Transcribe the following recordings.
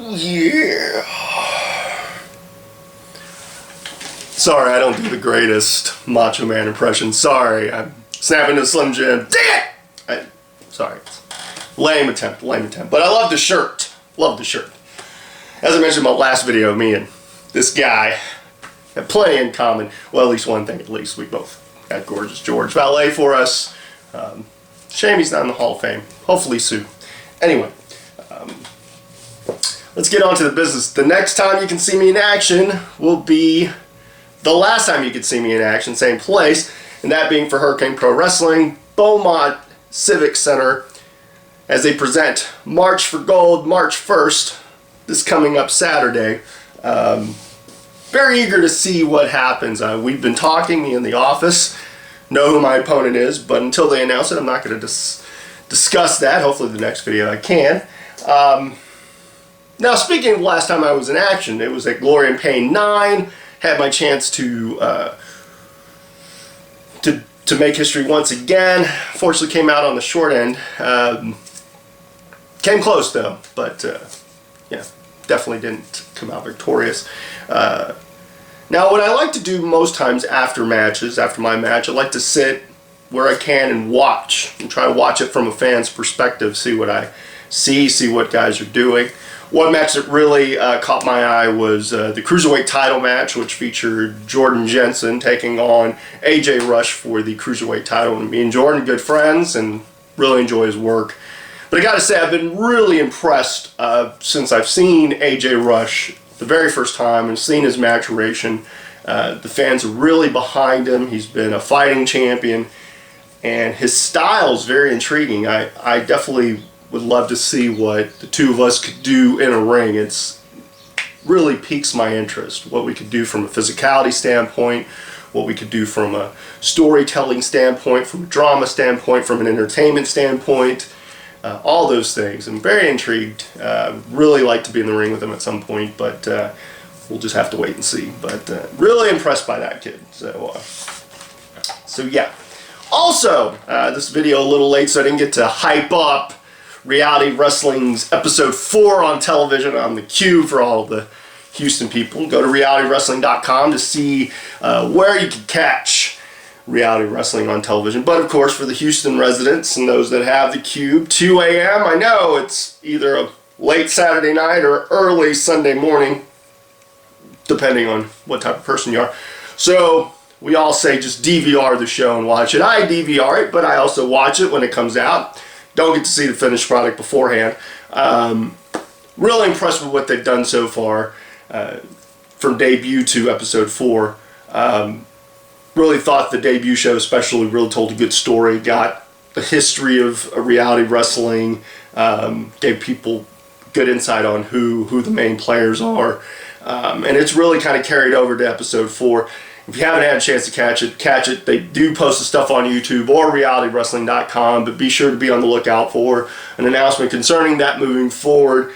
Yeah. Sorry, I don't do the greatest Macho Man impression. Sorry, I'm snapping to Slim Jim. Dang it! Sorry. Lame attempt. But I love the shirt. Love the shirt. As I mentioned in my last video, me and this guy have plenty in common. Well, at least one thing at least. We both got Gorgeous George valet for us. Shame he's not in the Hall of Fame. Hopefully soon. Anyway, let's get on to the business. The next time you can see me in action will be the last time you could see me in action, same place, and that being for Hurricane Pro Wrestling, Beaumont Civic Center, as they present March for Gold, March 1st, this coming up Saturday. Very eager to see what happens. We've been talking, me in the office, know who my opponent is, but until they announce it, I'm not going to discuss that. Hopefully the next video I can. Now, speaking of the last time I was in action, it was at Glory and Pain 9. Had my chance to make history once again. Fortunately came out on the short end. Came close though, but yeah, definitely didn't come out victorious. Now what I like to do most times after matches, after my match, I like to sit where I can and watch, and try to watch it from a fan's perspective, see what I see what guys are doing. One match that really caught my eye was the Cruiserweight title match, which featured Jordan Jensen taking on AJ Rush for the Cruiserweight title. And me and Jordan, good friends, and really enjoy his work. But I gotta say, I've been really impressed since I've seen AJ Rush the very first time and seen his maturation. The fans are really behind him. He's been a fighting champion, and his style is very intriguing. I definitely would love to see what the two of us could do in a ring. It's really piques my interest, what we could do from a physicality standpoint, what we could do from a storytelling standpoint, from a drama standpoint, from an entertainment standpoint, all those things. I'm very intrigued. Really like to be in the ring with him at some point, but we'll just have to wait and see. But really impressed by that kid. So yeah. Also, this video a little late, so I didn't get to hype up Reality Wrestling's episode 4 on television on the queue for all the Houston people. Go to realitywrestling.com to see where you can catch Reality Wrestling on television. But of course, for the Houston residents and those that have the Cube, 2 a.m. I know it's either a late Saturday night or early Sunday morning, depending on what type of person you are. So we all say just DVR the show and watch it. I DVR it, but I also watch it when it comes out. Don't get to see the finished product beforehand. Really impressed with what they've done so far from debut to episode 4. Really thought the debut show especially really told a good story, got the history of reality wrestling, gave people good insight on who the main players are, and it's really kind of carried over to episode 4. If you haven't had a chance to catch it. They do post the stuff on YouTube or realitywrestling.com, but be sure to be on the lookout for an announcement concerning that moving forward.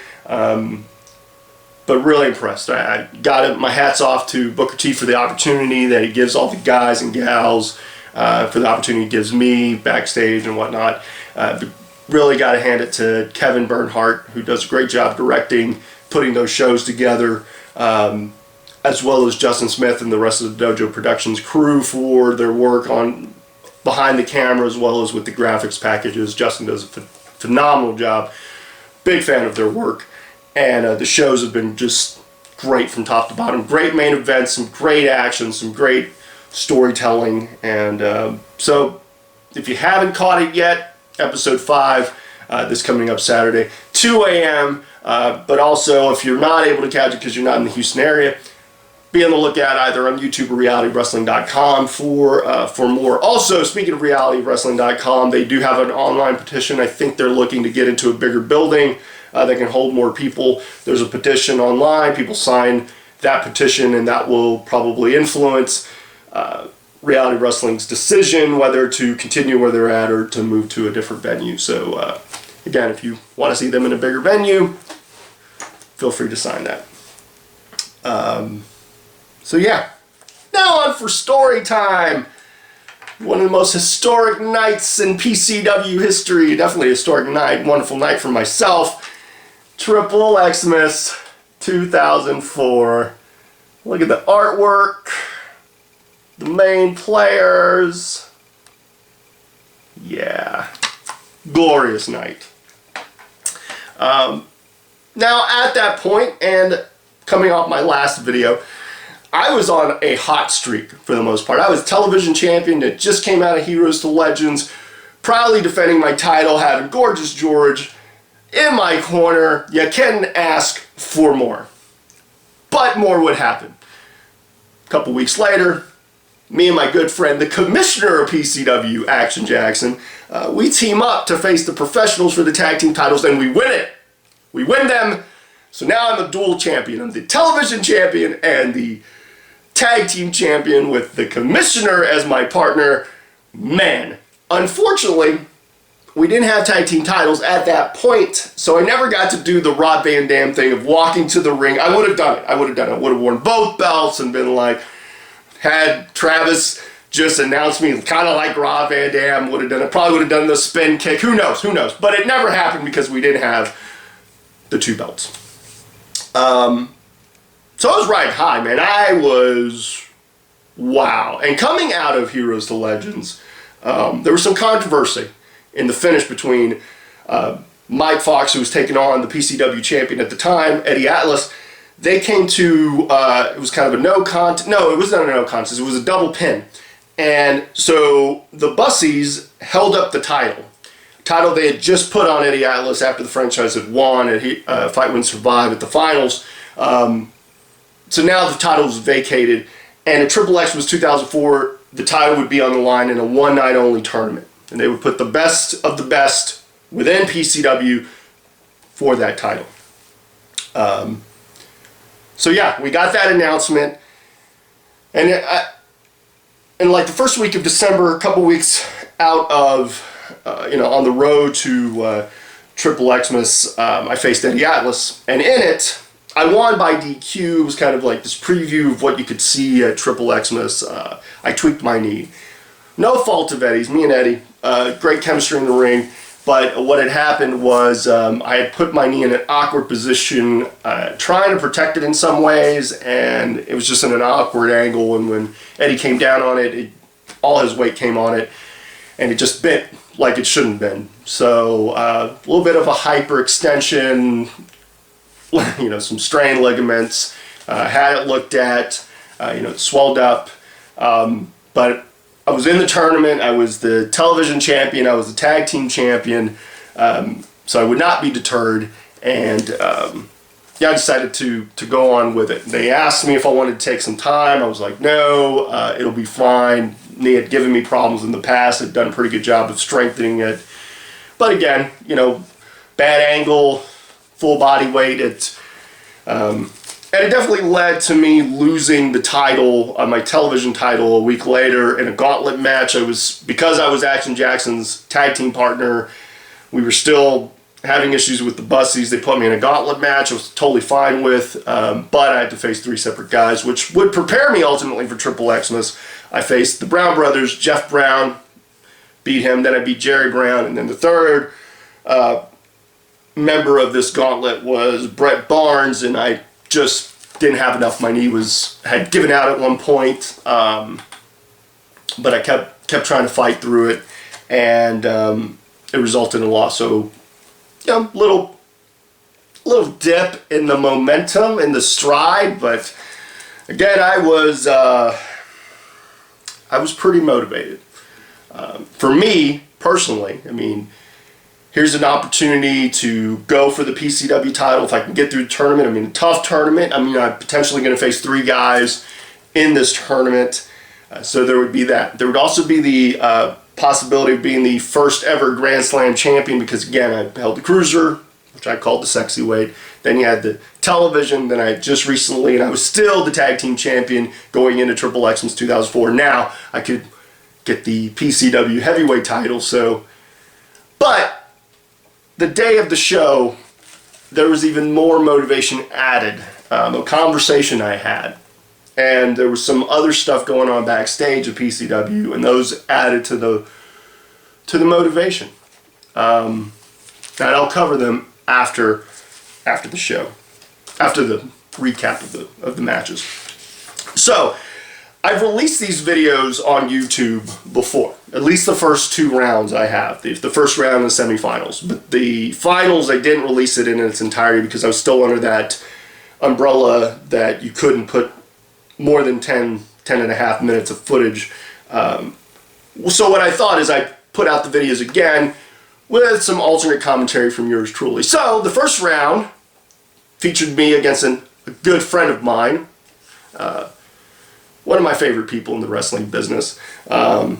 But really impressed. I got my hats off to Booker T for the opportunity that he gives all the guys and gals, for the opportunity he gives me backstage and whatnot. Really got to hand it to Kevin Bernhardt, who does a great job directing, putting those shows together, as well as Justin Smith and the rest of the Dojo Productions crew for their work on behind the camera, as well as with the graphics packages. Justin does a phenomenal job. Big fan of their work. And the shows have been just great from top to bottom. Great main events, some great action, some great storytelling. And so if you haven't caught it yet, episode 5, this coming up Saturday, 2 a.m. But also, if you're not able to catch it because you're not in the Houston area, be on the lookout either on YouTube or realitywrestling.com for more. Also, speaking of realitywrestling.com, they do have an online petition. I think they're looking to get into a bigger building that can hold more people. There's a petition online. People sign that petition, and that will probably influence Reality Wrestling's decision whether to continue where they're at or to move to a different venue. So, again, if you want to see them in a bigger venue, feel free to sign that. So yeah, now on for story time. One of the most historic nights in PCW history. Definitely a historic night, wonderful night for myself. XXXMas 2004. Look at the artwork, the main players. Yeah, glorious night. Now at that point, and coming off my last video, I was on a hot streak for the most part. I was television champion that just came out of Heroes to Legends, proudly defending my title, having Gorgeous George in my corner. You can ask for more, but more would happen. A couple weeks later, me and my good friend, the commissioner of PCW, Action Jackson, we team up to face the professionals for the tag team titles, and we win it. We win them. So now I'm a dual champion. I'm the television champion and the tag team champion with the commissioner as my partner. Man, unfortunately, we didn't have tag team titles at that point, so I never got to do the Rob Van Dam thing of walking to the ring. I would have done it. I would have worn both belts and been like, had Travis just announced me kind of like Rob Van Dam, would have done it. Probably would have done the spin kick. Who knows? Who knows? But it never happened because we didn't have the two belts. So I was riding high, man. I was, wow. And coming out of Heroes to Legends, there was some controversy in the finish between Mike Fox, who was taking on the PCW champion at the time, Eddie Atlas. They came to, it was kind of a no contest. No, it was not a no contest. It was a double pin. And so the Bussies held up the title they had just put on Eddie Atlas after the franchise had won at Fight Win Survive at the finals. So now the title was vacated, and at XXX was 2004, the title would be on the line in a one-night only tournament. And they would put the best of the best within PCW for that title. So yeah, we got that announcement. And in like the first week of December, a couple weeks out of, on the road to XXXmas, I faced Eddie Atlas. And in it, I won by DQ. It was kind of like this preview of what you could see at XXXmas. I tweaked my knee. No fault of Eddie's, me and Eddie. Great chemistry in the ring. But what had happened was I had put my knee in an awkward position, trying to protect it in some ways, and it was just in an awkward angle. And when Eddie came down on it, all his weight came on it, and it just bit like it shouldn't have been. So a little bit of a hyperextension, some strained ligaments. Had it looked at, it swelled up, but I was in the tournament. I was the television champion. I was the tag team champion. So I would not be deterred. And I decided to go on with it. They asked me if I wanted to take some time. I was like, no, it'll be fine. They had given me problems in the past. Had done a pretty good job of strengthening it. But again, bad angle, full body weight. And it definitely led to me losing the title, my television title, a week later in a gauntlet match. Because I was Action Jackson's tag team partner, we were still having issues with the Bussies. They put me in a gauntlet match. I was totally fine with, but I had to face 3 separate guys, which would prepare me ultimately for XXXmas. I faced the Brown brothers, Jeff Brown, beat him, then I beat Jerry Brown, and then the third member of this gauntlet was Brett Barnes, and I just didn't have enough. My knee had given out at one point, but I kept trying to fight through it, and it resulted in a loss. So, little dip in the momentum, in the stride, but again, I was pretty motivated. For me personally, here's an opportunity to go for the PCW title if I can get through the tournament. A tough tournament. I'm potentially going to face 3 guys in this tournament. So there would be that. There would also be the possibility of being the first ever Grand Slam champion because, again, I held the cruiser, which I called the sexy weight. Then you had the television. Then I just recently, and I was still the tag team champion going into XXXmas 2004. Now I could get the PCW Heavyweight title. But the day of the show, there was even more motivation added. A conversation I had, and there was some other stuff going on backstage at PCW, and those added to the motivation. And I'll cover them after after the show, after the recap of the matches. So, I've released these videos on YouTube before. At least the first 2 rounds I have. The first round and the semifinals. But the finals, I didn't release it in its entirety because I was still under that umbrella that you couldn't put more than 10 and a half minutes of footage. So what I thought is I put out the videos again with some alternate commentary from yours truly. So the first round featured me against a good friend of mine. One of my favorite people in the wrestling business. I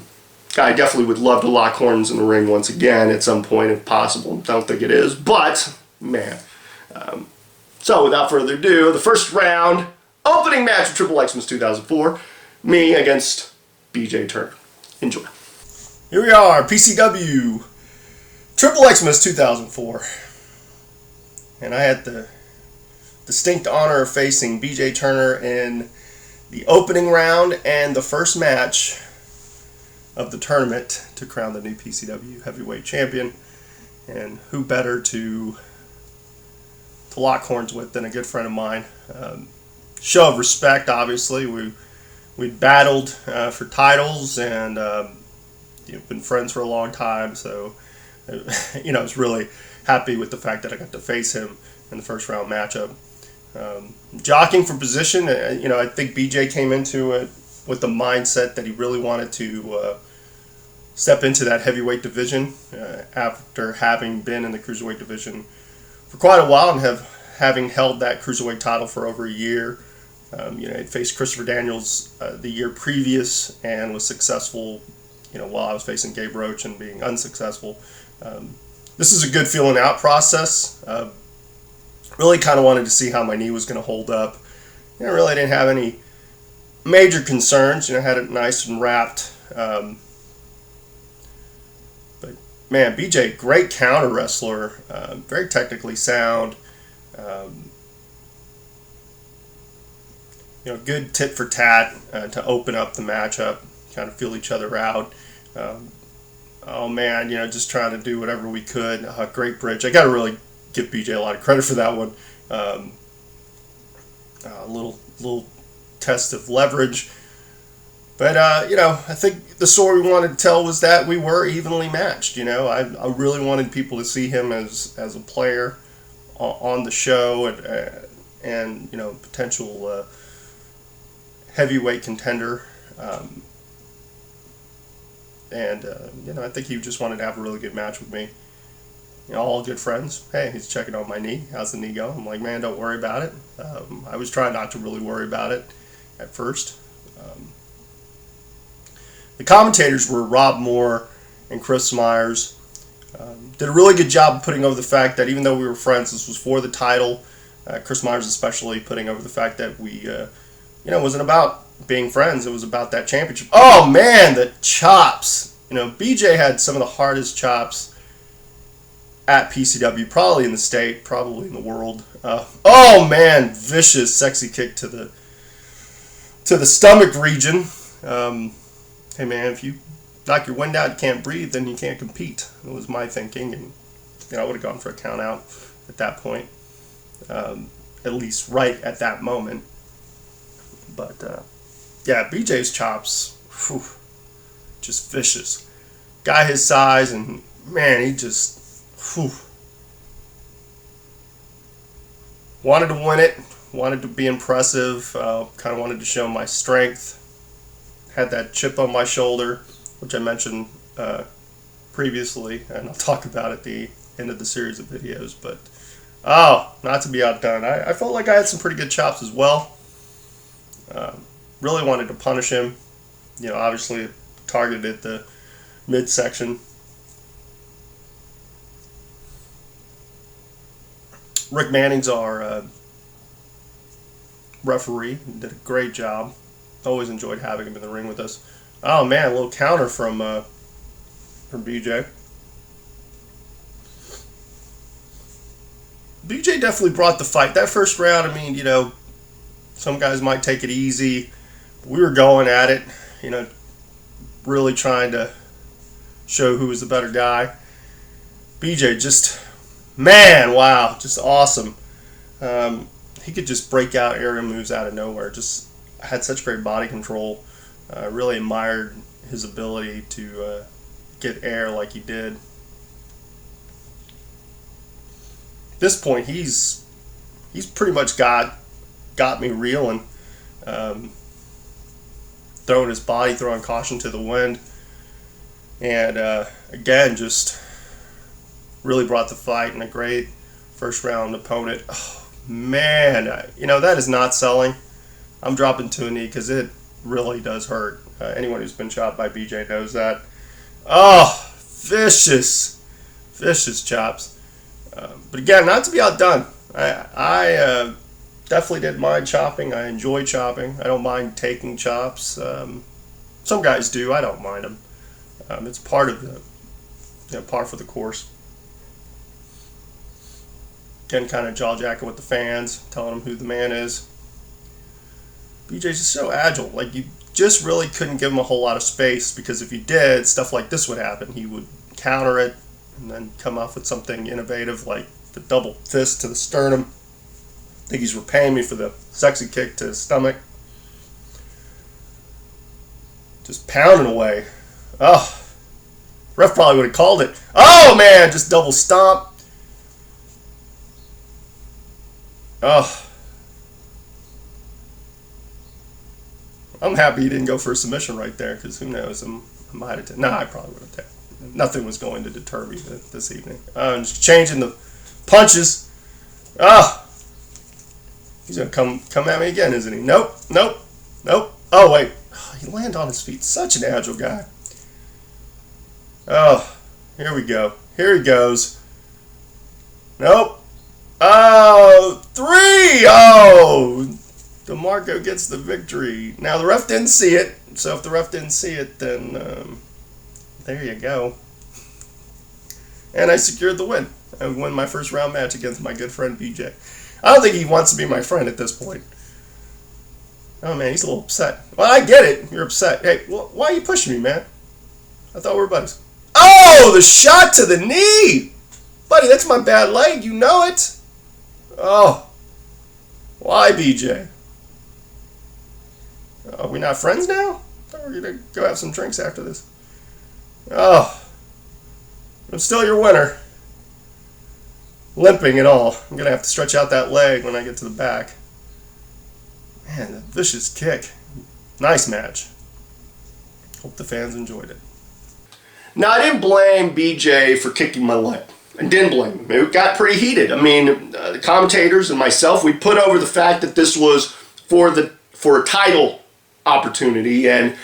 definitely would love to lock horns in the ring once again at some point if possible. Don't think it is, but man. So without further ado, the first round, opening match of XXXMas 2004, me against BJ Turner. Enjoy. Here we are, PCW XXXMas 2004. And I had the distinct honor of facing BJ Turner in the opening round and the first match of the tournament to crown the new PCW Heavyweight Champion. And who better to lock horns with than a good friend of mine. Show of respect, obviously. We battled for titles and been friends for a long time. So, I was really happy with the fact that I got to face him in the first round matchup. Jockeying for position, I think BJ came into it with the mindset that he really wanted to step into that heavyweight division after having been in the cruiserweight division for quite a while and having held that cruiserweight title for over a year. He faced Christopher Daniels the year previous and was successful, while I was facing Gabe Roach and being unsuccessful. This is a good feeling out process. Really kind of wanted to see how my knee was going to hold up. Really didn't have any major concerns. Had it nice and wrapped. But man, BJ, great counter wrestler. Very technically sound. Good tit for tat to open up the matchup. Kind of feel each other out. Oh man, just trying to do whatever we could. Great bridge. I got to really give BJ a lot of credit for that one. A little test of leverage. But, I think the story we wanted to tell was that we were evenly matched. I really wanted people to see him as a player on the show and potential heavyweight contender. I think he just wanted to have a really good match with me. All good friends. Hey, he's checking on my knee. How's the knee going? I'm like, man, don't worry about it. I was trying not to really worry about it at first. The commentators were Rob Moore and Chris Myers. Did a really good job of putting over the fact that even though we were friends, this was for the title. Chris Myers especially putting over the fact that we, it wasn't about being friends. It was about that championship. Oh, man, the chops. BJ had some of the hardest chops at PCW, probably in the state, probably in the world. Oh man, vicious, sexy kick to the stomach region. Hey man, if you knock your wind out, you can't breathe, then you can't compete. That was my thinking, and I would have gone for a count out at that point, at least right at that moment. But yeah, BJ's chops, just vicious. Guy his size, and man, he just. Wanted to win it, wanted to be impressive, kind of wanted to show my strength. Had that chip on my shoulder, which I mentioned previously, and I'll talk about at the end of the series of videos. But, not to be outdone. I felt like I had some pretty good chops as well. Really wanted to punish him. Obviously targeted the midsection. Rick Manning's our referee. He did a great job. Always enjoyed having him in the ring with us. Oh man, a little counter from BJ. BJ definitely brought the fight. That first round, some guys might take it easy. We were going at it, really trying to show who was the better guy. BJ just... Man, wow, just awesome. He could just break out aerial moves out of nowhere. Just had such great body control. Really admired his ability to get air like he did. At this point, he's pretty much got me reeling. Throwing his body, throwing caution to the wind. And again, just really brought the fight, and a great first round opponent. Oh, man, that is not selling. I'm dropping to a knee because it really does hurt. Anyone who's been shot by BJ knows that. Oh, vicious chops. But again, not to be outdone. I definitely didn't mind chopping. I enjoy chopping. I don't mind taking chops. Some guys do. I don't mind them. It's part of par for the course. Again, kind of jaw jacking with the fans, telling them who the man is. BJ's just so agile. Like, you just really couldn't give him a whole lot of space, because if you did, stuff like this would happen. He would counter it and then come off with something innovative like the double fist to the sternum. I think he's repaying me for the sexy kick to his stomach. Just pounding away. Oh, ref probably would have called it. Oh, man, just double stomp. Oh. I'm happy he didn't go for a submission right there, because who knows, I might have. I probably would have taken. Nothing was going to deter me this evening. I'm just changing the punches. Ah, he's gonna come at me again, isn't he? Nope. Oh wait, he landed on his feet. Such an agile guy. Oh, here we go. Here he goes. Nope. Oh, 3. Oh. DeMarco gets the victory. Now, the ref didn't see it, so if the ref didn't see it, then there you go. And I secured the win. I won my first round match against my good friend BJ. I don't think he wants to be my friend at this point. Oh, man, he's a little upset. Well, I get it. You're upset. Hey, why are you pushing me, man? I thought we were buddies. Oh, the shot to the knee! Buddy, that's my bad leg. You know it. Oh. Why, BJ? Are we not friends now? I thought we were going to go have some drinks after this. Oh. I'm still your winner. Limping and all. I'm going to have to stretch out that leg when I get to the back. Man, that vicious kick. Nice match. Hope the fans enjoyed it. Now, I didn't blame BJ for kicking my leg. I didn't blame him. It got pretty heated. I mean, the commentators and myself, we put over the fact that this was for a title opportunity, and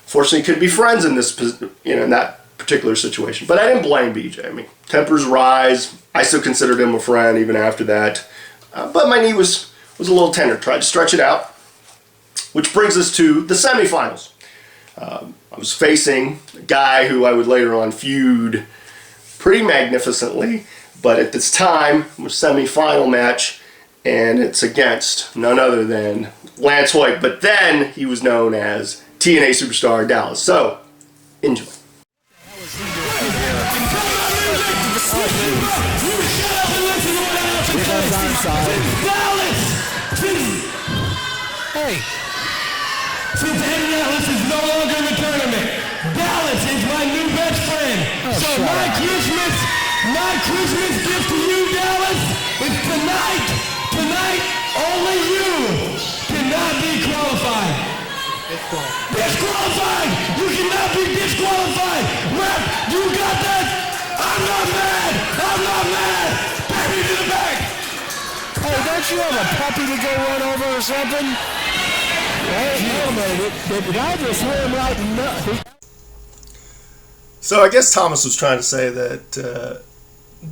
fortunately couldn't be friends in this, in that particular situation. But I didn't blame BJ. I mean, tempers rise. I still considered him a friend even after that. But my knee was a little tender. Tried to stretch it out, which brings us to the semifinals. I was facing a guy who I would later on feud pretty magnificently, but at this time, it was a semifinal match, and it's against none other than Lance Hoyt, but then he was known as TNA Superstar Dallas. So, enjoy. Hey, since Dallas is no longer in the tournament, Dallas is my new best friend. So my Christmas gift to you, Dallas, is tonight, only you cannot be qualified. Disqualified! You cannot be disqualified! Ref, you got that? I'm not mad! Baby to the back! Hey, don't you have a puppy to go run over or something? Wait a minute, did I just hear him like no? So I guess Thomas was trying to say that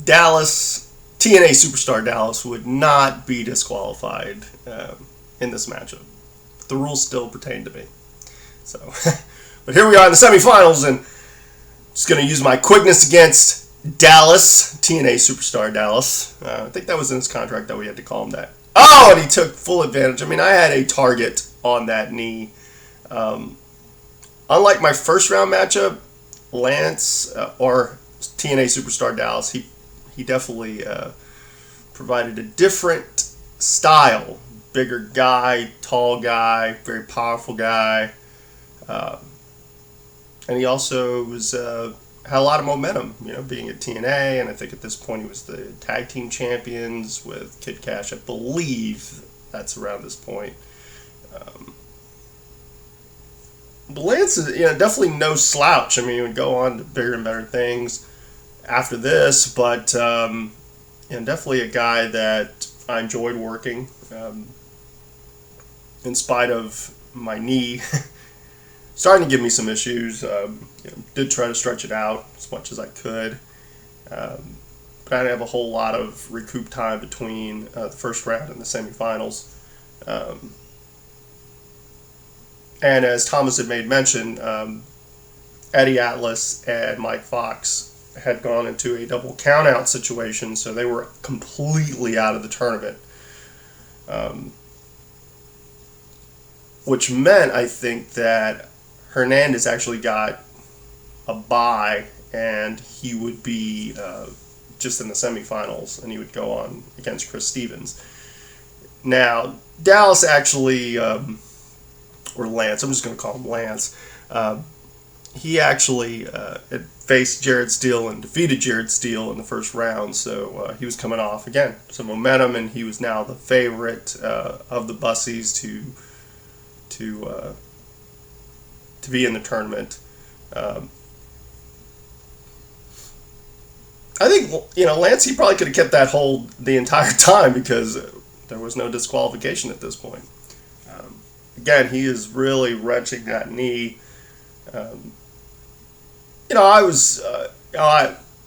Dallas, TNA Superstar Dallas, would not be disqualified in this matchup. The rules still pertain to me. So, but here we are in the semifinals, and just going to use my quickness against Dallas, TNA Superstar Dallas. I think that was in his contract that we had to call him that. Oh, and he took full advantage. I mean, I had a target on that knee. Unlike my first round matchup, Lance or TNA Superstar Dallas, he definitely provided a different style. Bigger guy, tall guy, very powerful guy. And he also had a lot of momentum, being at TNA, and I think at this point he was the tag team champions with Kid Cash. I believe that's around this point. But Lance is definitely no slouch. I mean, he would go on to bigger and better things after this, but definitely a guy that I enjoyed working, in spite of my knee starting to give me some issues. Did try to stretch it out as much as I could, but I didn't have a whole lot of recoup time between the first round and the semifinals. And as Thomas had made mention, Eddie Atlas and Mike Fox had gone into a double countout situation, so they were completely out of the tournament. Which meant, I think, that Hernandez actually got a bye, and he would be just in the semifinals, and he would go on against Chris Stevens. Now, Dallas actually, or Lance, I'm just going to call him Lance, he actually had faced Jared Steele and defeated Jared Steele in the first round, so he was coming off, again, some momentum, and he was now the favorite of the Bussies to be in the tournament. I think, Lance, he probably could have kept that hold the entire time because there was no disqualification at this point. Again, he is really wrenching that knee. I was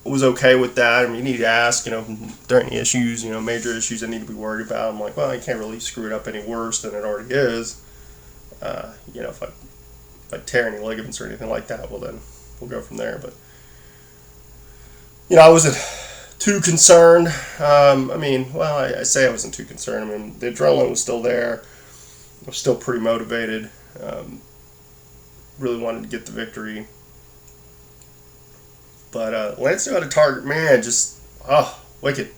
okay with that. I mean, you need to ask, if there are any issues, major issues I need to be worried about. I'm like, well, you can't really screw it up any worse than it already is. If I tear any ligaments or anything like that, well, then we'll go from there. But, I wasn't too concerned. I say I wasn't too concerned. I mean, the adrenaline was still there. I was still pretty motivated. Really wanted to get the victory. But Lance knew how to target, man, just, wicked.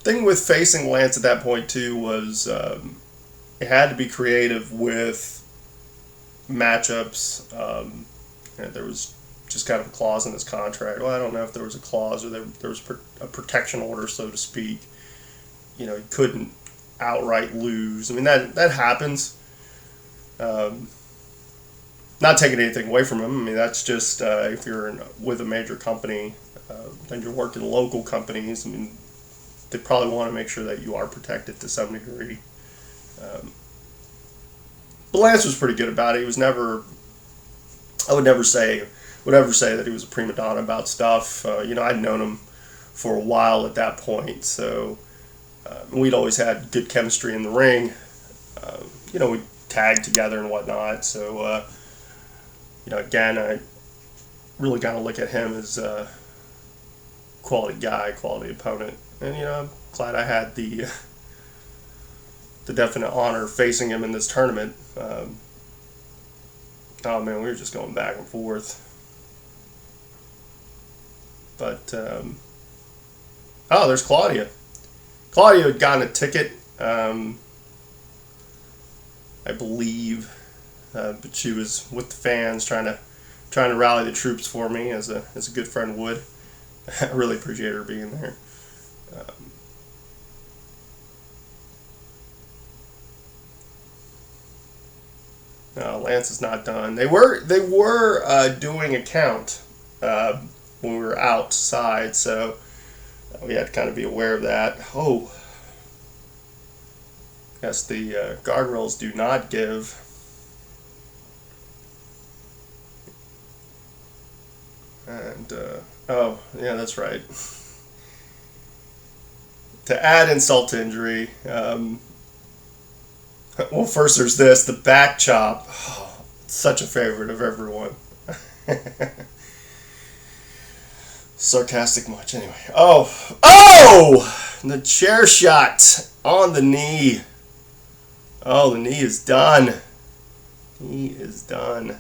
Thing with facing Lance at that point, too, was it had to be creative with matchups. There was just kind of a clause in his contract. Well, I don't know if there was a clause or there was a protection order, so to speak. He couldn't outright lose. I mean, that happens. Not taking anything away from him. I mean, that's just if you're with a major company, then you're working local companies. I mean, they probably want to make sure that you are protected to some degree. But Lance was pretty good about it. He was never, I would ever say that he was a prima donna about stuff. I'd known him for a while at that point, so we'd always had good chemistry in the ring. We'd tag together and whatnot, so again, I really got to look at him as a quality guy, quality opponent. And, I'm glad I had the definite honor facing him in this tournament. We were just going back and forth. But, there's Claudia. Claudia had gotten a ticket, I believe, but she was with the fans trying to rally the troops for me, as a good friend would. I really appreciate her being there. Lance is not done. They were doing a count when we were outside, so we had to kind of be aware of that. Yes, the guardrails do not give. And yeah, that's right. To add insult to injury, well, first there's this, the back chop. Such a favorite of everyone. Sarcastic much, anyway. The chair shot on the knee. The knee is done. He is done.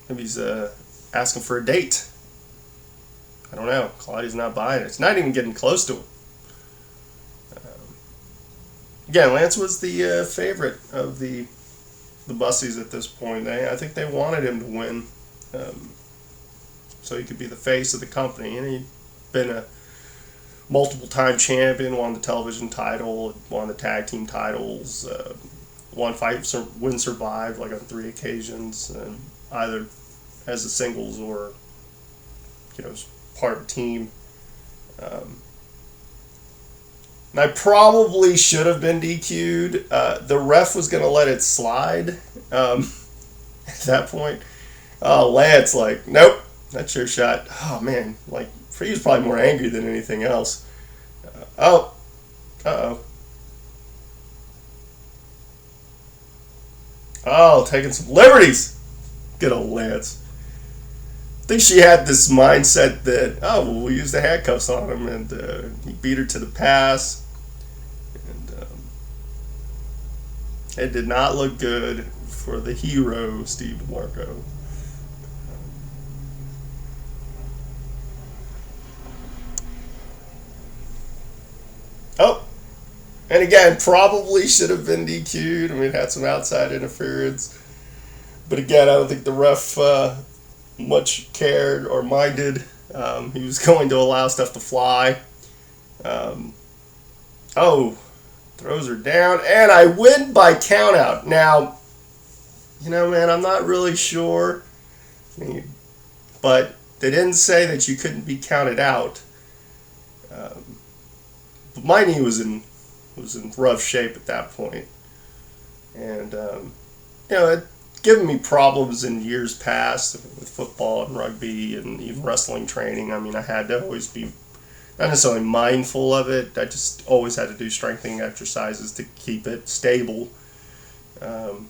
Maybe he's asking for a date. I don't know. Claudia's not buying it. It's not even getting close to him. Again, Lance was the favorite of the Bussies at this point. I think they wanted him to win, so he could be the face of the company. And he'd been a multiple-time champion, won the television title, won the tag team titles, won Win Survive like on 3 occasions, either as a singles or as part of a team. And I probably should have been DQ'd. The ref was going to let it slide at that point. Oh, Lance, like, nope, that's your shot. Oh, man, like, he was probably more angry than anything else. Uh-oh. Oh, taking some liberties. Good old Lance. I think she had this mindset that, we'll use the handcuffs on him, and he beat her to the pass. It did not look good for the hero, Steve DeMarco. Oh, and again, probably should have been DQ'd. I mean, had some outside interference. But again, I don't think the ref much cared or minded. He was going to allow stuff to fly. Throws her down, and I win by countout. Now, man, I'm not really sure, but they didn't say that you couldn't be counted out. But my knee was in rough shape at that point, and it given me problems in years past with football and rugby and even wrestling training. I mean, I had to always be not necessarily mindful of it. I just always had to do strengthening exercises to keep it stable. And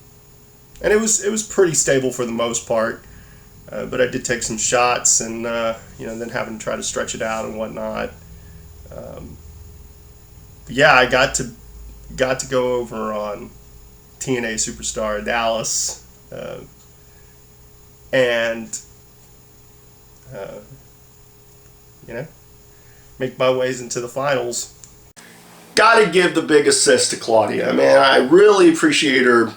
it was pretty stable for the most part. But I did take some shots and, then having to try to stretch it out and whatnot. I got to go over on TNA Superstar Dallas. Make my ways into the finals. Gotta give the big assist to Claudia. Man, I really appreciate her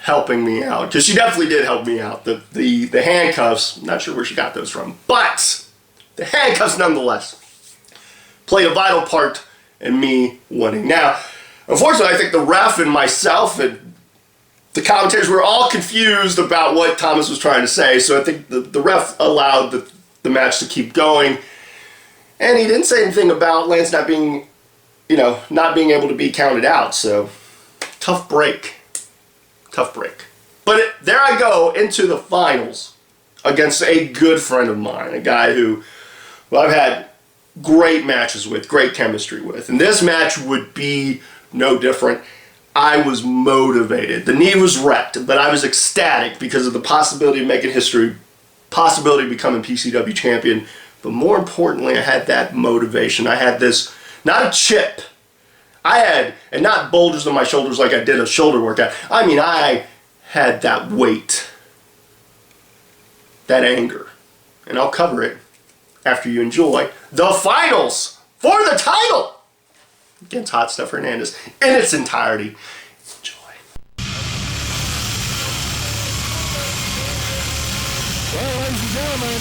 helping me out, because she definitely did help me out. The handcuffs, not sure where she got those from, but the handcuffs nonetheless played a vital part in me winning. Now, unfortunately, I think the ref and myself and the commentators were all confused about what Thomas was trying to say, so I think the ref allowed the match to keep going. And he didn't say anything about Lance not being able to be counted out. So, tough break. But there I go into the finals against a good friend of mine, a guy who I've had great matches with, great chemistry with. And this match would be no different. I was motivated. The knee was wrecked, but I was ecstatic because of the possibility of making history, possibility of becoming PCW champion. But more importantly, I had that motivation. I had this, not a chip. And not boulders on my shoulders like I did a shoulder workout. I mean, I had that weight, that anger. And I'll cover it after you enjoy the finals for the title against Hotstuff Hernandez in its entirety. Enjoy. Well, ladies and gentlemen,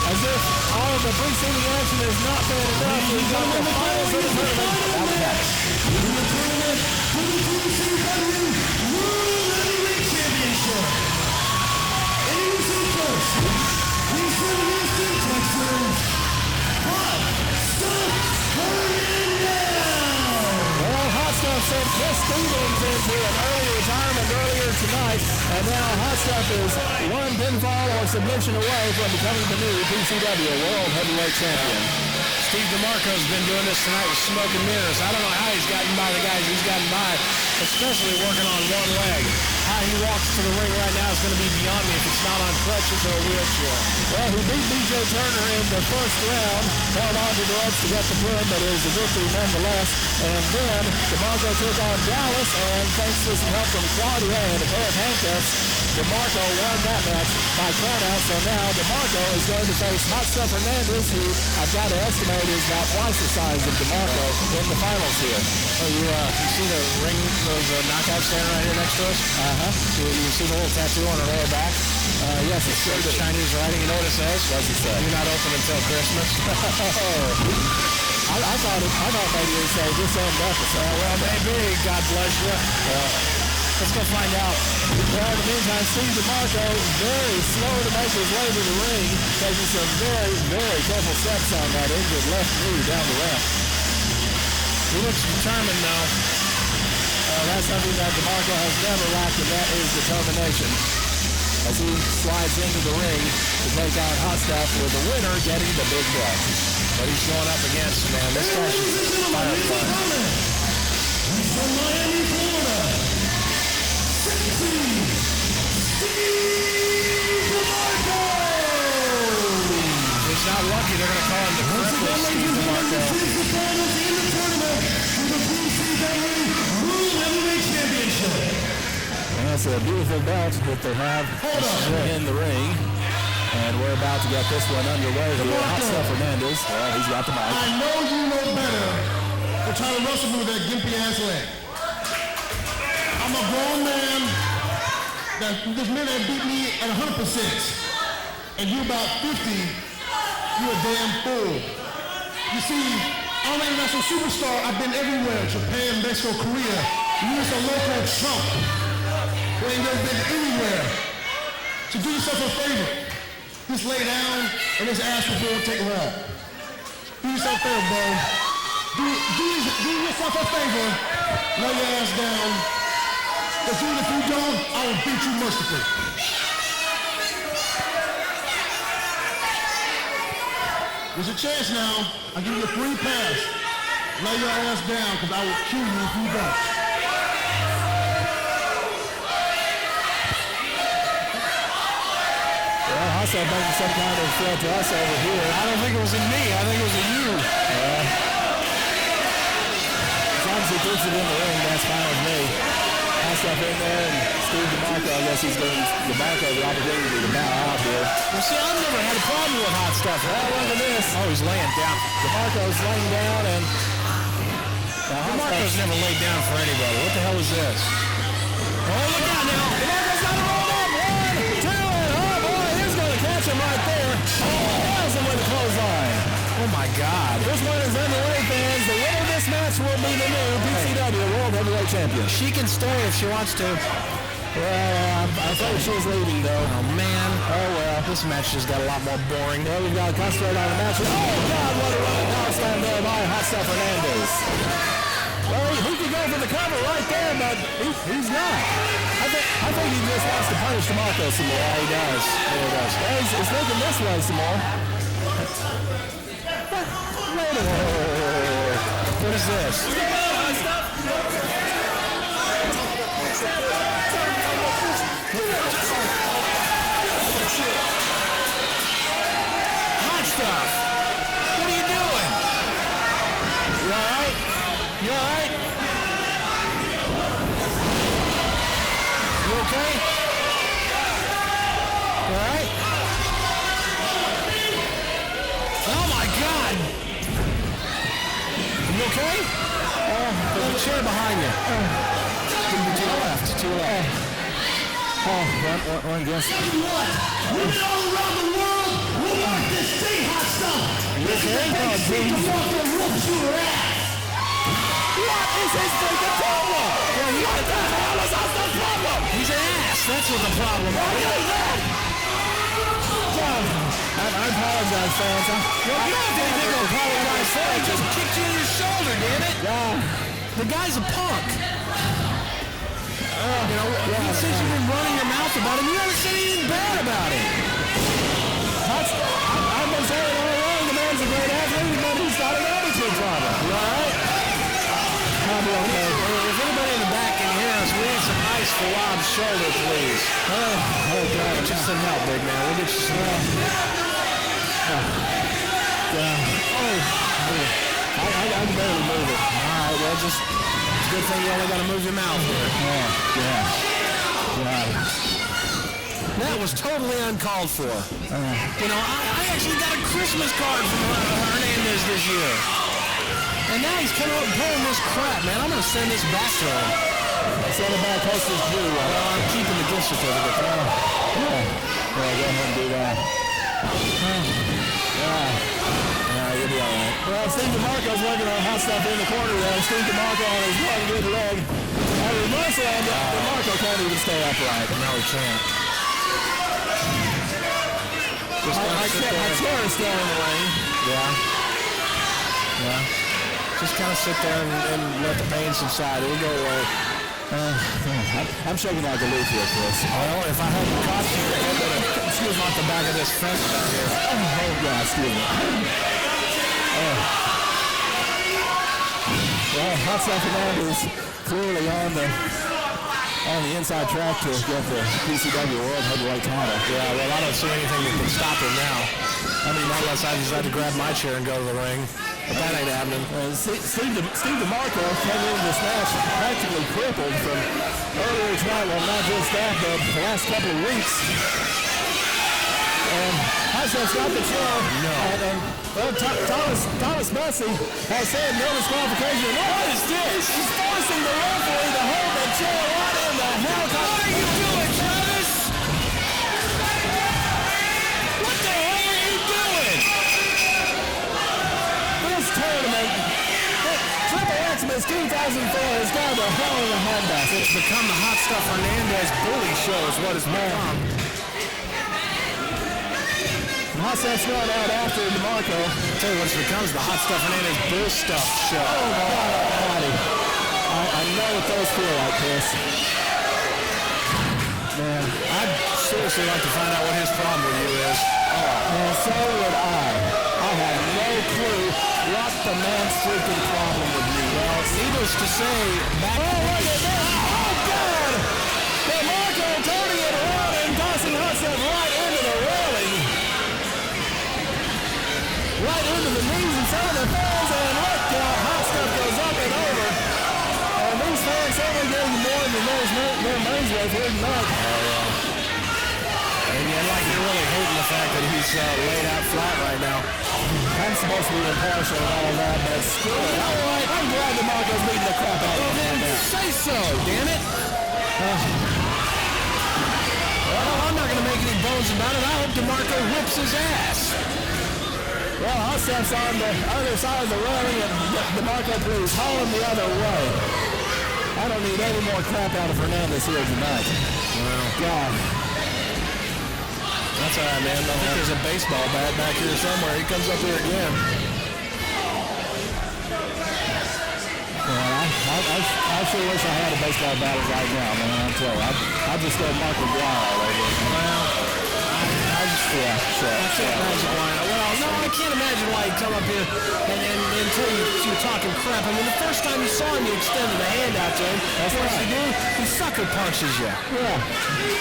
as if all of the preceding action is not bad enough, we've got the finals of the tournament out of that. In the tournament for the PCW World Heavyweight Championship. Introducing first, he's from Houston, Texas, Hotstuff Hernandez. Well, Hotstuff sent Chris Stevens into an early retirement earlier tonight, and now Hotstuff is one pinfall or submission away from becoming the new PCW World Heavyweight Champion. Steve DeMarco's been doing this tonight with smoke and mirrors. I don't know how he's gotten by the guys he's gotten by, especially working on one leg. How he walks to the ring right now is going to be beyond me if it's not on crutches or a wheelchair. Well, he beat B.J. Turner in the first round, held on to the ropes to get the pin, but it was a victory nonetheless. And then DeMarco took on Dallas, and thanks to some help from Claudia and a pair of handcuffs, DeMarco won that match by countout, so now DeMarco is going to face Hotstuff Hernandez, who I've got to estimate is about twice the size of DeMarco in the finals here. Oh, you see the ring, those knockouts standing right here next to us? So you see the little tattoo on her lower back? Yes, it's sure The Chinese writing, you know what it says? What does it say? You're not open until Christmas. I thought maybe it would say this end up or something. Well, maybe. God bless you. Let's go find out. Well, in the meantime, Steve DeMarco very slow to make his way to the ring, taking some very, very careful steps on that injured left knee down the ramp. He looks determined now. That's something that DeMarco has never lacked, and that is determination. As he slides into the ring to take on Hotstuff, with the winner getting the big belt. But he's going up against, man, this guy's firefly. From Miami, Florida, Steve DeMarco! He's not lucky. They're going to call him the cripple Steve DeMarco. This is the finals in the tournament for the PCW World Heavyweight Championship. And that's a beautiful belt that they have in the ring. And we're about to get this one underway here. Hotstuff Hernandez. Well, he's got the mic. I know you know better for trying to wrestle me with that gimpy ass leg. I'm a grown man. This man that beat me at 100%. And you about 50. You a damn fool. You see, I'm an international superstar. I've been everywhere. Japan, Mexico, Korea. You just a local chump. You ain't never been anywhere. So do yourself a favor. Just lay down and just ask for it, take it out. Do yourself a favor, bro. Do yourself a favor. Lay your ass down. Because even if you don't, I will beat you mercifully. There's a chance now. I'll give you a free pass. Lay your ass down because I will kill you if you don't. Well, Hotstuff making some kind of threat to us over here. I don't think it was in me. I think it was in you. As long as he keeps it in the ring, that's fine with me. Hotstuff in there, and Steve DeMarco, I guess he's giving DeMarco the opportunity to bow out here. Well, see, I've never had a problem with Hotstuff. Well, look at this. Oh, he's laying down. DeMarco's laying down, and DeMarco's never laid down for anybody. What the hell is this? Oh, look out now. DeMarco's got to roll up. 1, 2, and oh boy, he's going to catch him right there. Nails him with a clothesline. Oh, my God. This one is underway, fans. The winner of this match will be the new PCW World Heavyweight Champion. She can stay if she wants to. Well, I thought she was leaving, though. Oh, man. Oh, well. This match just got a lot more boring. Well, we've got to concentrate on the match. Oh, God, what a running house down there by Hotstuff Hernandez. Well, he could go for the cover right there, but he's not. I think he just wants to punish DeMarco some more. Yeah, he does. Yeah, he does. Well, he's looking this way some more. Wait a minute. What is this? Hotstuff! What are you doing? You all right? You all right? You okay? You all right? Oh, my God! You okay? There's a chair behind you. To your left. To your left. One guess. Tell you what, women all around the world will like this thing, Hotstuff. This is a big Steve DeMarco whoops your ass. What is his freaking problem? What the hell is Hotstuff's problem? He's an ass. That's what the problem is. What is that? I apologize, fans. You don't have anything to apologize for. He just kicked you in your shoulder, damn it. The guy's a punk. Since you've been running your mouth about him, you haven't said anything bad about him. I've been saying all along the man's a great athlete, but he's got an attitude problem. You all right? I'll be okay. If anybody in the back can hear us, we need some ice for Rob's shoulder, please. Oh, God. We'll get you some help, big man. We'll get you some help. I can barely move it. All right, well, just, it's a good thing you only got to move your mouth here. Yeah. That was totally uncalled for. You know, I actually got a Christmas card from Hernandez this year. And now he's coming up and pulling this crap, man. I'm going to send this back to him. Send it back, Hostess Drew. Well, I'm keeping the gift certificate. Well, go ahead and do that. You'll be all right. Well, Steve DeMarco's working on Hotstuff in the corner there. Steve DeMarco on his one good leg. On the reversal, and DeMarco can't even stay upright. No, he can't. My chair is still in the ring. Yeah. Just kind of sit there and let the pain subside. It'll go away. I'm shaking like a leaf here, Chris. Well, if I hadn't caught you, I'm going to excuse me off the back of this fence back here. Oh, God, excuse me. Well, Hotstuff Hernandez clearly on the inside track to get the PCW World Heavyweight title. Yeah, well, I don't see anything that can stop him now. I mean, unless I decide to grab my chair and go to the ring. But that ain't happening. Steve DeMarco came into this match practically crippled from earlier tonight. Well, not just that, but the last couple of weeks. And Hotstuff's got the chair. No. Well, Thomas Messi has said no disqualification. What is this? He's forcing the referee to hold the chair. What in the hell? What are you doing, Travis? What the hell are you doing? This tournament, XXXMas 2004 has got the hell of a handbasket. It's become the Hotstuff Hernandez bully show is what it's become. Hotstuff's going out after DeMarco. I'll tell you what it becomes, the Hotstuff Hernandez bull stuff show. Oh, my God almighty. I know what those feel like, Chris. Man, I'd seriously like to find out what his problem with you is. man, so would I. I have no clue what the man's freaking problem with me. Well, needless to say, back look at this. Oh, God. DeMarco turning it around and tossing Hotstuff right into the railing. Right into the knees and some of the fans, and look, Hotstuff goes up and over. And these fans certainly getting more than their money's worth here tonight. And like you're really hating the fact that he's laid out flat right now. I'm supposed to be impartial and all that, but screw it. All right, I'm glad DeMarco's beating the crap out of him. Well, then say so, damn it. Well, I'm not going to make any bones about it. I hope DeMarco whips his ass. Well, Hotstuff's on the other side of the railing, and DeMarco, please haul him the other way. I don't need any more crap out of Hernandez here tonight. Well, God. That's all right, man. I think there's a baseball bat back here somewhere. He comes up here again. Well, I sure wish I had a baseball bat right now, man. I'll tell you. I'd just go Mark McGuire all over it. Well, I just, yeah, sure. I can't imagine why. Well, no, I can't imagine why he'd come up here and tell you were talking crap. I mean, the first time you saw him, you extended a hand out to him. That's what you do. He sucker punches you. Yeah.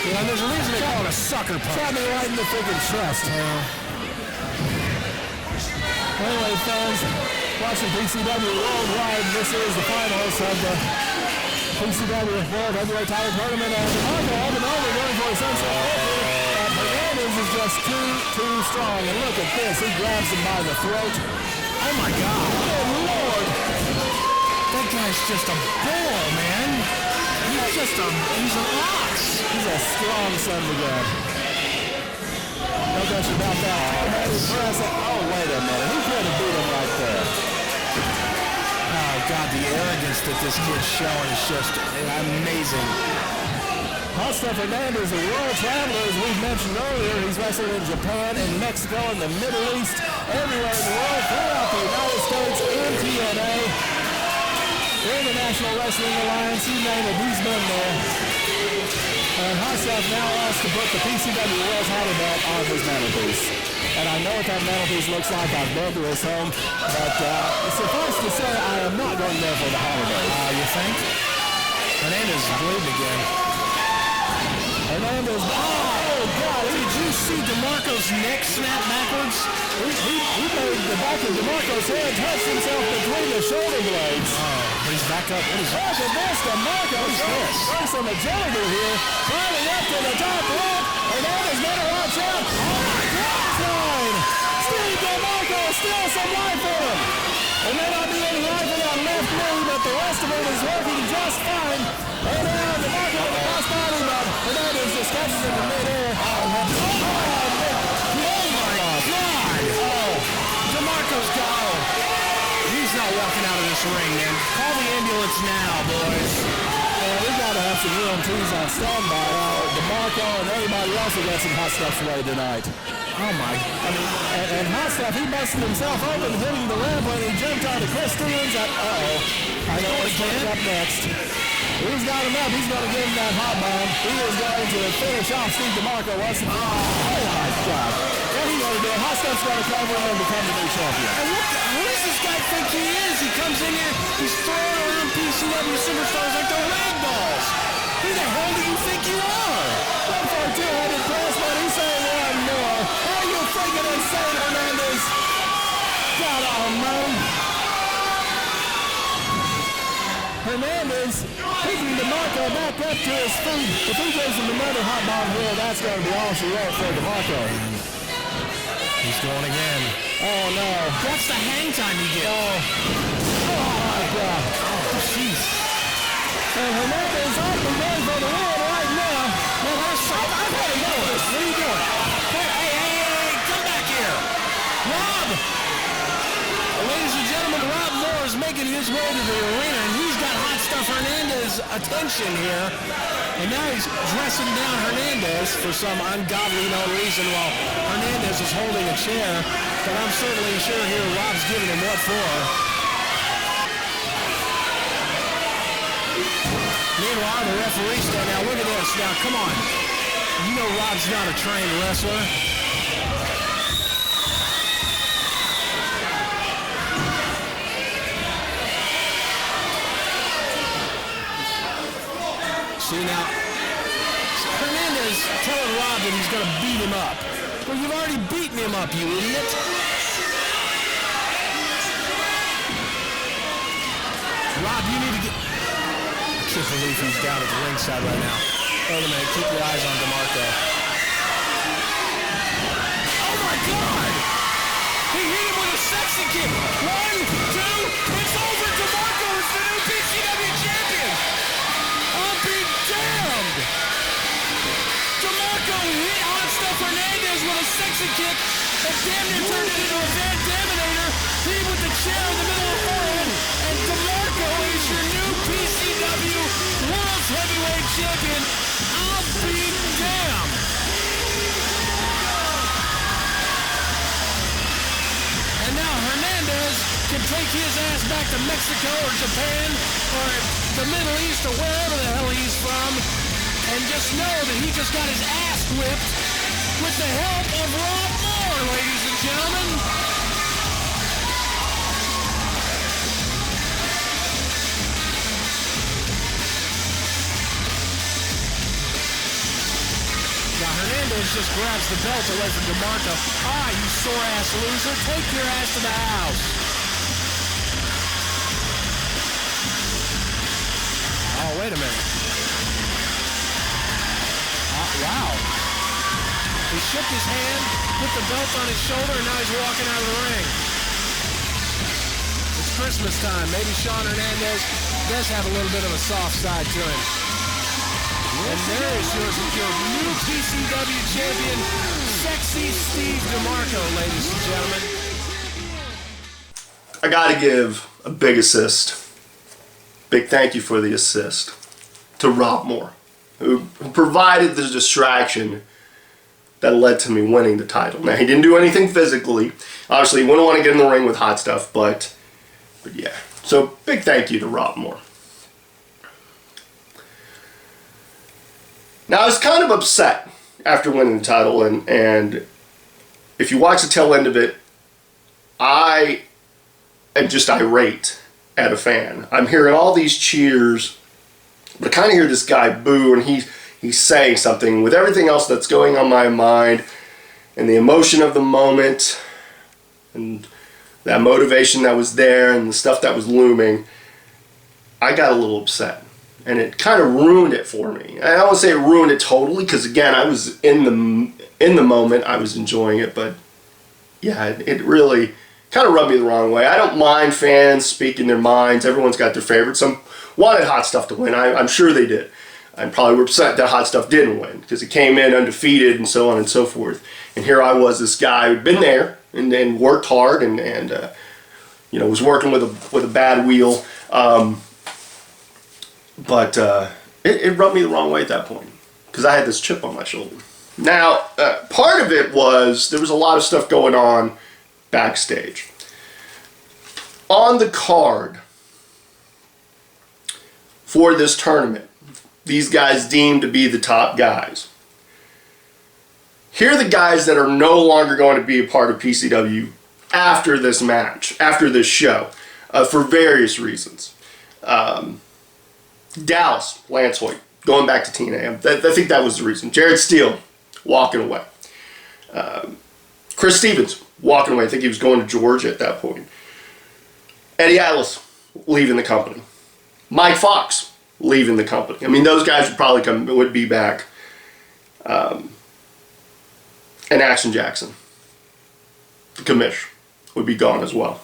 You know, there's a reason they call it a sucker punch. Shot me right in the freaking chest. Anyway, fans, watching PCW Worldwide, this is the finals of the PCW World Heavyweight Title Tournament. And DeMarco up and over going for a sunset victory. Hernandez is just too strong. And look at this. He grabs him by the throat. Oh, my God. Good Lord. That guy's just a bull, man. He's an ox. He's a strong son of a gun. No question about that. Oh, wait a minute. He could have beat him right there. Oh, God, the arrogance that this kid's showing is just amazing. Hotstuff Hernandez, a world traveler, as we've mentioned earlier. He's wrestled in Japan, in Mexico, in the Middle East, everywhere in the world, throughout the United States, in TNA, International Wrestling Alliance, you name it, he's been there. And Hotstuff now wants to put the PCW World Title belt on his mantelpiece. And I know what that mantelpiece looks like. I've been to his home. But suffice to say, I am not going there for the holidays. You think? Hernandez is bleeding again. Hernandez, oh God! Did you see DeMarco's neck snap backwards? He made the back of DeMarco's head touch himself between the shoulder blades. Oh, He's back up. What is that? Look at this, DeMarco showing some agility here. Climbing up to the top rope. Hernandez better watch out. Oh my God! Steve DeMarco still some life for him. There may not be any life in that left knee, but the rest of it is working just fine. And now DeMarco with the cross body, but Hernandez just catches it in midair. Oh my God! Oh, DeMarco's got. He's not walking out of this ring, man. Call the ambulance now, boys. And we got to have some UMTs on standby. DeMarco and everybody else will get some hot stuff away tonight. Oh my! And Hotstuff, he busted himself open hitting the ramp when he jumped onto Chris Stevens. I know what's coming up next. He's got him up. He's going to give him that hot bomb. He is going to finish off Steve DeMarco. Oh my God. What are you going to do? Hotstuff's going to cover him and become the new champion. And who does this guy think he is? He comes in here, he's throwing around PCW superstars like they're rag balls. Who the hell do you think you are? One for a two-headed press, but he's saying one more. Are you freaking insane, Hernandez? God almighty. Hernandez picking DeMarco back up to his feet. If he gives him another hot bomb here, that's going to be all she wrote for DeMarco. He's going again. Oh no. That's the hang time you get. Oh my God. Oh, jeez. And Hernandez off and going for the win right now. Well, I've had enough of this. What are you doing? Hey, come back here. Rob! Ladies and gentlemen, Rob Moore is making his way to the arena, and he's got Hotstuff Hernandez's attention here. And now he's dressing down Hernandez for some ungodly known reason while Hernandez is holding a chair. But I'm certainly sure here Rob's giving him what for. Meanwhile, the referee stand. Now look at this. Now, come on. You know Rob's not a trained wrestler. See now, Hernandez telling Rob that he's going to beat him up. Well, you've already beaten him up, you idiot. Rob, you need to get... I can't believe he's down at the ringside right now. Wait a minute, keep your eyes on DeMarco. Oh my God! He hit him with a sexy kick. 1, 2, it's over. DeMarco is the new PCW champion. I'll be damned! DeMarco hit Hotstuff Hernandez with a sexy kick that damn near turned it into a Van Daminator. He with the chair in the middle of the forehead. And DeMarco is your new PCW World's Heavyweight Champion. I'll be damned! And now Hernandez can take his ass back to Mexico or Japan or the Middle East or wherever the hell he's from and just know that he just got his ass whipped with the help of Rob Moore, ladies and gentlemen. Now Hernandez just grabs the belt away from DeMarco. Ah, you sore-ass loser, take your ass to the house. Oh, wait a minute. Wow. He shook his hand, put the belt on his shoulder, and now he's walking out of the ring. It's Christmas time. Maybe Sean Hernandez does have a little bit of a soft side to him. And there is your new PCW champion, Sexy Steve DeMarco, ladies and gentlemen. I gotta give a big assist. Big thank you for the assist to Rob Moore, who provided the distraction that led to me winning the title. Now, he didn't do anything physically. Obviously, he wouldn't want to get in the ring with Hotstuff, but yeah. So, big thank you to Rob Moore. Now, I was kind of upset after winning the title, and if you watch the tail end of it, I am just irate at a fan. I'm hearing all these cheers, but I kind of hear this guy boo, and he's saying something with everything else that's going on my mind, and the emotion of the moment, and that motivation that was there, and the stuff that was looming. I got a little upset. And it kind of ruined it for me. I don't want to say it ruined it totally, because again, I was in the moment, I was enjoying it, but yeah, it really kind of rubbed me the wrong way. I don't mind fans speaking their minds. Everyone's got their favorites. Some wanted Hotstuff to win. I'm sure they did. I probably were upset that Hotstuff didn't win, because he came in undefeated and so on and so forth. And here I was, this guy who'd been there and then worked hard and you know, was working with a bad wheel. But it rubbed me the wrong way at that point, because I had this chip on my shoulder. Now, part of it was there was a lot of stuff going on backstage. On the card for this tournament, these guys deemed to be the top guys. Here are the guys that are no longer going to be a part of PCW after this match, after this show, for various reasons. Dallas, Lance Hoyt, going back to TNA. I think that was the reason. Jared Steele, walking away. Chris Stevens, walking away. I think he was going to Georgia at that point. Eddie Atlas, leaving the company. Mike Fox, leaving the company. I mean, those guys would be back. And Action Jackson, the commish, would be gone as well.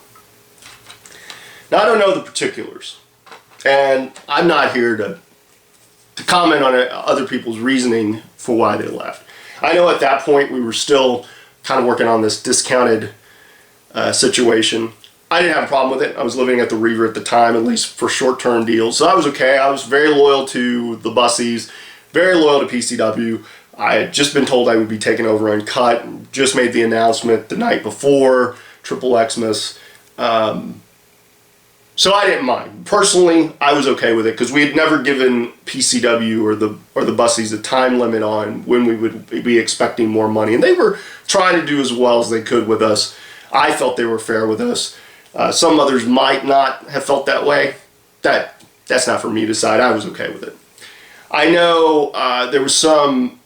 Now, I don't know the particulars. And I'm not here to comment on other people's reasoning for why they left. I know at that point we were still kind of working on this discounted situation. I didn't have a problem with it. I was living at the Reaver at the time, at least for short-term deals. So I was okay. I was very loyal to the Bussies, very loyal to PCW. I had just been told I would be taken over and cut. Just made the announcement the night before, XXXMas. So I didn't mind. Personally, I was okay with it, because we had never given PCW or the Bussies a time limit on when we would be expecting more money. And they were trying to do as well as they could with us. I felt they were fair with us. Some others might not have felt that way. That's not for me to decide. I was okay with it. I know there was some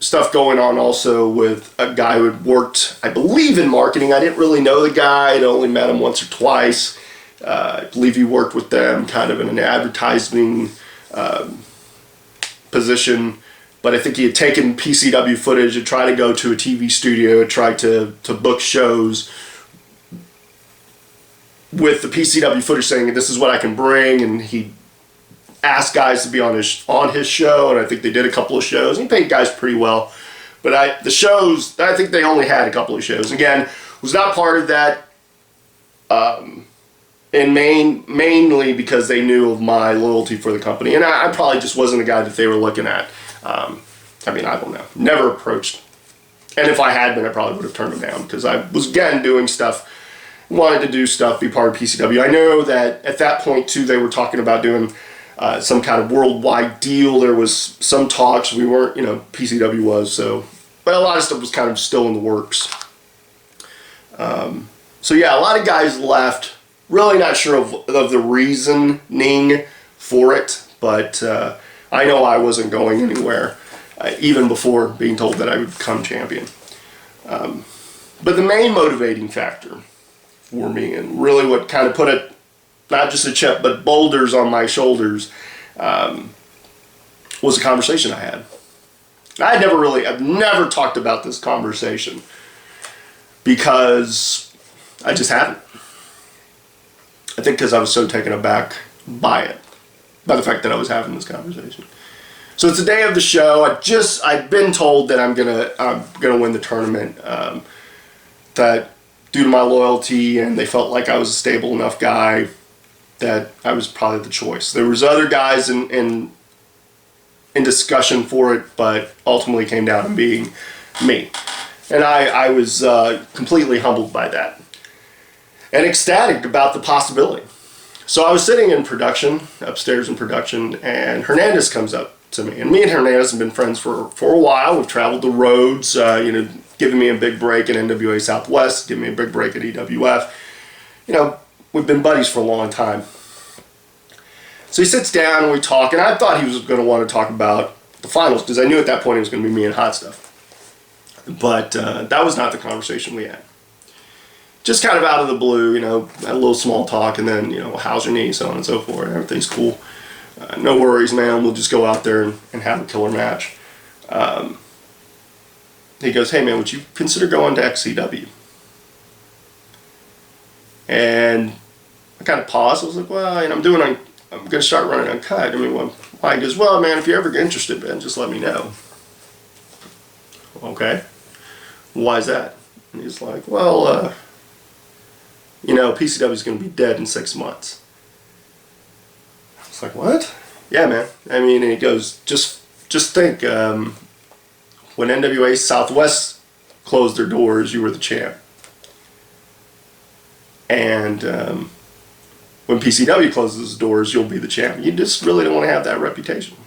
stuff going on also with a guy who had worked, I believe, in marketing. I didn't really know the guy. I'd only met him once or twice. I believe he worked with them kind of in an advertising position, but I think he had taken PCW footage and tried to go to a TV studio and tried to book shows with the PCW footage saying this is what I can bring, and he asked guys to be on his show, and I think they did a couple of shows. He paid guys pretty well, but the shows, I think they only had a couple of shows. Again, was not part of that. And mainly because they knew of my loyalty for the company. And I probably just wasn't a guy that they were looking at. I mean, I don't know. Never approached. And if I had been, I probably would have turned them down, because I was, again, doing stuff, wanted to do stuff, be part of PCW. I know that at that point, too, they were talking about doing some kind of worldwide deal. There was some talks. We weren't, PCW was, so. But a lot of stuff was kind of still in the works. So, yeah, a lot of guys left. Really not sure of the reasoning for it, but I know I wasn't going anywhere, even before being told that I would become champion. But the main motivating factor for me, and really what kind of put it, not just a chip, but boulders on my shoulders, was a conversation I had. I've never talked about this conversation, because I just haven't. I think because I was so taken aback by the fact that I was having this conversation. So it's the day of the show. I'd been told that I'm gonna win the tournament. That due to my loyalty, and they felt like I was a stable enough guy, that I was probably the choice. There was other guys in discussion for it, but ultimately came down to being me. And I was completely humbled by that. And ecstatic about the possibility. So I was sitting in production, upstairs in production, and Hernandez comes up to me. And me and Hernandez have been friends for a while. We've traveled the roads, giving me a big break at NWA Southwest, giving me a big break at EWF. We've been buddies for a long time. So he sits down and we talk, and I thought he was going to want to talk about the finals, because I knew at that point it was going to be me and Hotstuff. But that was not the conversation we had. just kind of out of the blue, you know, had a little small talk, and then, you know, how's your knee, so on and so forth. Everything's cool. No worries, man. We'll just go out there and have a killer match. He goes, hey, man, would you consider going to XCW? And I kind of paused. I was like, well, you know, I'm going to start running uncut. I mean, why? He goes, well, man, if you're ever interested, man, just let me know. Okay. Why is that? And he's like, well, you know, PCW is going to be dead in 6 months. It's like, what? Yeah, man. I mean, and he goes, just think, when NWA Southwest closed their doors, you were the champ. And when PCW closes its doors, you'll be the champ. You just really don't want to have that reputation.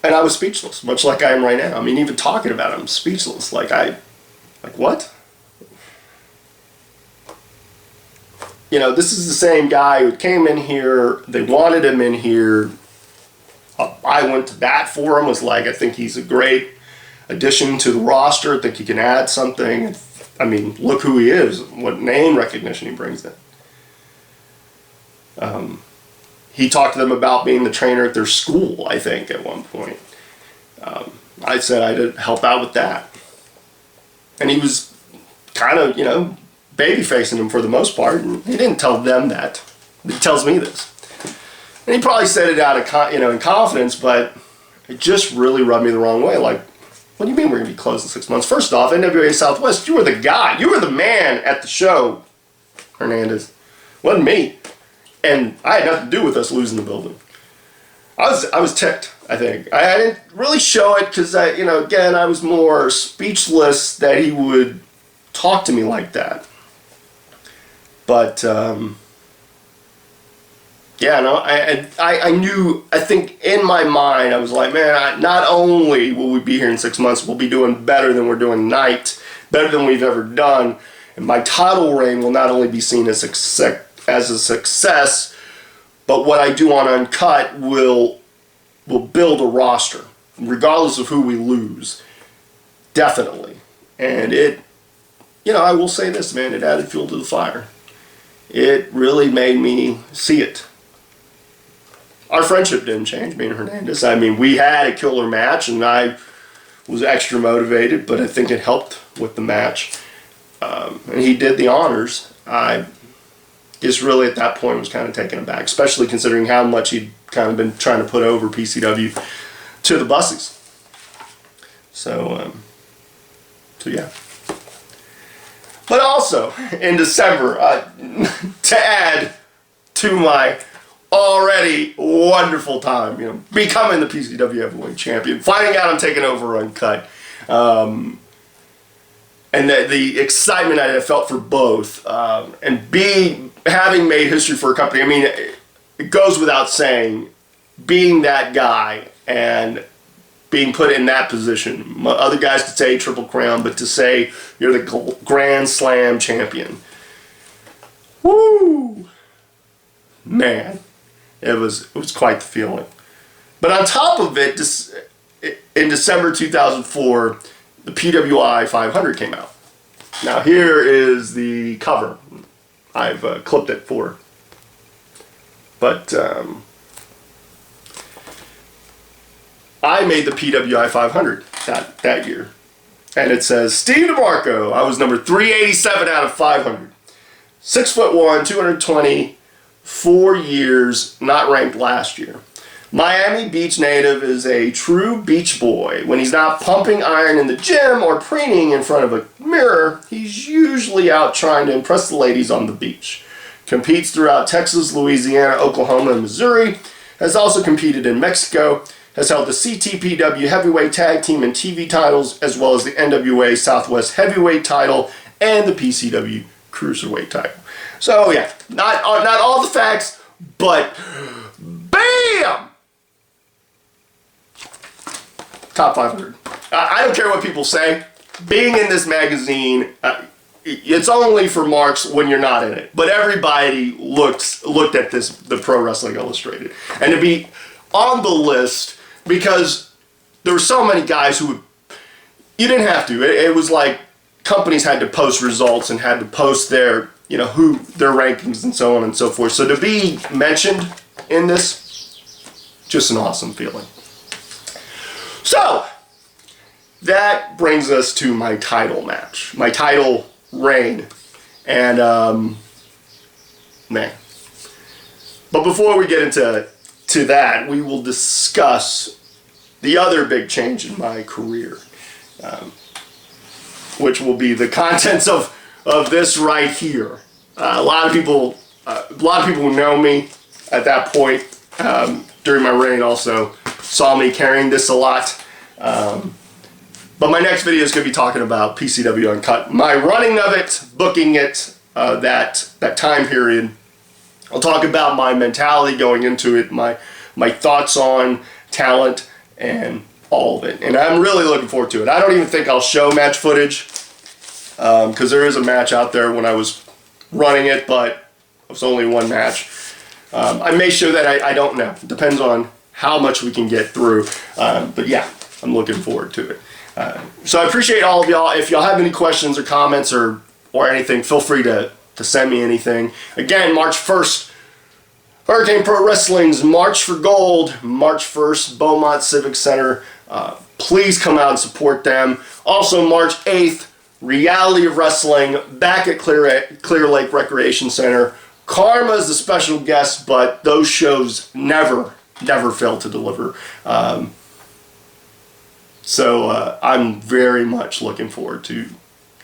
And I was speechless, much like I am right now. I mean, even talking about it, I'm speechless. Like, what? You know, this is the same guy who came in here, they wanted him in here. I went to bat for him, was like, I think he's a great addition to the roster. I think he can add something. I mean, look who he is, what name recognition he brings in. He talked to them about being the trainer at their school, I think, at one point. I said I'd help out with that. And he was kind of, you know, baby-facing them for the most part. And he didn't tell them that. He tells me this. And he probably said it out of, in confidence, but it just really rubbed me the wrong way. Like, what do you mean we're going to be closed in 6 months? First off, NWA Southwest, you were the guy. You were the man at the show, Hernandez. Wasn't me. And I had nothing to do with us losing the building. I was ticked, I think. I didn't really show it because, again, I was more speechless that he would talk to me like that. But, yeah, no, I knew, I think in my mind, I was like, man, not only will we be here in 6 months, we'll be doing better than we're doing tonight, better than we've ever done. And my title reign will not only be seen as a success, but what I do on Uncut will build a roster, regardless of who we lose. Definitely. And it, I will say this, man, it added fuel to the fire. It really made me see it. Our friendship didn't change, me and Hernandez. I mean, we had a killer match, and I was extra motivated, but I think it helped with the match. And he did the honors. I just really at that point was kind of taken aback, especially considering how much he'd kind of been trying to put over PCW to the buses. So yeah. But also, in December, to add to my already wonderful time, becoming the PCW Heavyweight Champion, finding out I'm taking over Uncut, and the excitement I felt for both, and having made history for a company. I mean, it goes without saying, being that guy and being put in that position. Other guys could say Triple Crown, but to say you're the Grand Slam champion, woo, man, it was quite the feeling. But on top of it, in December 2004, the PWI 500 came out. Now here is the cover. I've clipped it for. But I made the PWI 500 that year. And it says, Steve DeMarco, I was number 387 out of 500. 6'1", 220, 4 years, not ranked last year. Miami Beach native is a true beach boy. When he's not pumping iron in the gym or preening in front of a mirror, he's usually out trying to impress the ladies on the beach. Competes throughout Texas, Louisiana, Oklahoma, and Missouri. Has also competed in Mexico. Has held the CTPW Heavyweight Tag Team and TV titles, as well as the NWA Southwest Heavyweight title and the PCW Cruiserweight title. So yeah, not all the facts, but BAM! Top 500. I don't care what people say. Being in this magazine, it's only for marks when you're not in it. But everybody looked at the Pro Wrestling Illustrated. And to be on the list, because there were so many guys who would, you didn't have to. It was like companies had to post results and had to post their, their rankings and so on and so forth. So to be mentioned in this, just an awesome feeling. So, that brings us to my title match, my title reign. And, man. But before we get into that, we will discuss the other big change in my career, which will be the contents of this right here. A lot of people who know me at that point during my reign also saw me carrying this a lot. But my next video is going to be talking about PCW Uncut, my running of it, booking it, that time period. I'll talk about my mentality going into it, my thoughts on talent, and all of it. And I'm really looking forward to it. I don't even think I'll show match footage, because there is a match out there when I was running it, but it was only one match. I may show that, I don't know. It depends on how much we can get through. But yeah, I'm looking forward to it. So I appreciate all of y'all. If y'all have any questions or comments or anything, feel free to send me anything. Again, March 1st, Hurricane Pro Wrestling's March for Gold, March 1st, Beaumont Civic Center. Please come out and support them. Also, March 8th, Reality of Wrestling back at Clear Lake Recreation Center. Karma's the special guest, but those shows never fail to deliver. So I'm very much looking forward to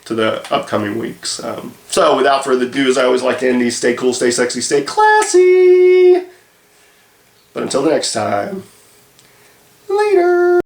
the upcoming weeks. So without further ado, as I always like to end these, stay cool, stay sexy, stay classy. But until the next time, later.